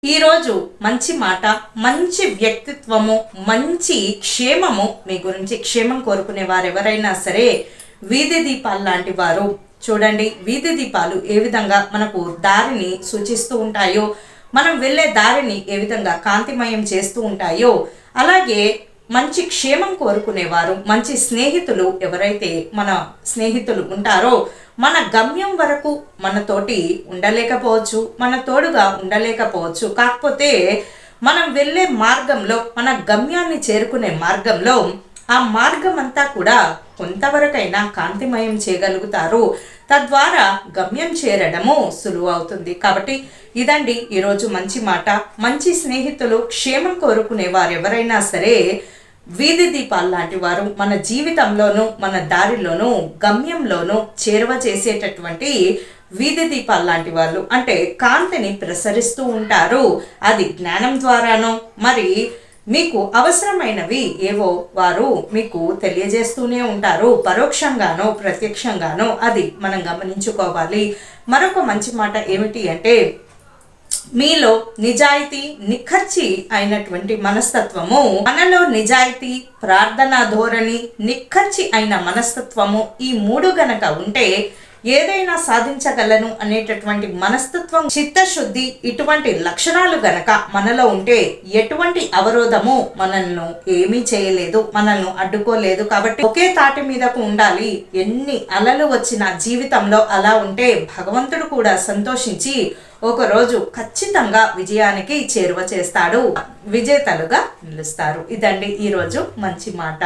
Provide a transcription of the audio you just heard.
ఈరోజు మంచి మాట, మంచి వ్యక్తిత్వము, మంచి క్షేమము మీ గురించి క్షేమం కోరుకునే వారు ఎవరైనా సరే వీధి దీపాలు లాంటి వారు. చూడండి, వీధి దీపాలు ఏ విధంగా మనకు దారిని సూచిస్తూ ఉంటాయో, మనం వెళ్ళే దారిని ఏ విధంగా కాంతిమయం చేస్తూ ఉంటాయో, అలాగే మంచి క్షేమం కోరుకునేవారు, మంచి స్నేహితులు ఎవరైతే మన స్నేహితులు ఉంటారో మన గమ్యం వరకు మనతోటి ఉండలేకపోవచ్చు, మన తోడుగా ఉండలేకపోవచ్చు. కాకపోతే మనం వెళ్ళే మార్గంలో, మన గమ్యాన్ని చేరుకునే మార్గంలో ఆ మార్గం అంతా కూడా కొంతవరకైనా కాంతిమయం చేయగలుగుతారు. తద్వారా గమ్యం చేరడము సులువు అవుతుంది. కాబట్టి ఇదండి ఈరోజు మంచి మాట. మంచి స్నేహితులు, క్షేమం కోరుకునే వారు ఎవరైనా సరే వీధి దీపాలు లాంటి వారు మన జీవితంలోనూ మన దారిలోనూ గమ్యంలోనూ చేరువ చేసేటటువంటి వీధి దీపాలు లాంటి వాళ్ళు. అంటే కాంతిని ప్రసరిస్తూ ఉంటారు. అది జ్ఞానం ద్వారానో మరి మీకు అవసరమైనవి ఏవో వారు మీకు తెలియజేస్తూనే ఉంటారు. పరోక్షంగానో ప్రత్యక్షంగానో అది మనం గమనించుకోవాలి. మరొక మంచి మాట ఏమిటి అంటే, మీలో నిజాయితీ, నిఖర్చి అయినటువంటి మనస్తత్వము, మనలో నిజాయితీ, ప్రార్థనా ధోరణి, నిఖర్చి అయిన మనస్తత్వము, ఈ మూడు గనక ఉంటే ఏదైనా సాధించగలను అనేటటువంటి మనస్తత్వం, చిత్తశుద్ధి, ఇటువంటి లక్షణాలు గనక మనలో ఉంటే ఎటువంటి అవరోధము మనల్ని ఏమీ చేయలేదు, మనల్ని అడ్డుకోలేదు. కాబట్టి ఒకే తాటి మీదకు ఉండాలి. ఎన్ని అలలు వచ్చిన జీవితంలో అలా ఉంటే భగవంతుడు కూడా సంతోషించి ఒకరోజు ఖచ్చితంగా విజయానికి చేరువ చేస్తాడు, విజేతలుగా నిలుస్తారు. ఇదండి ఈరోజు మంచి మాట.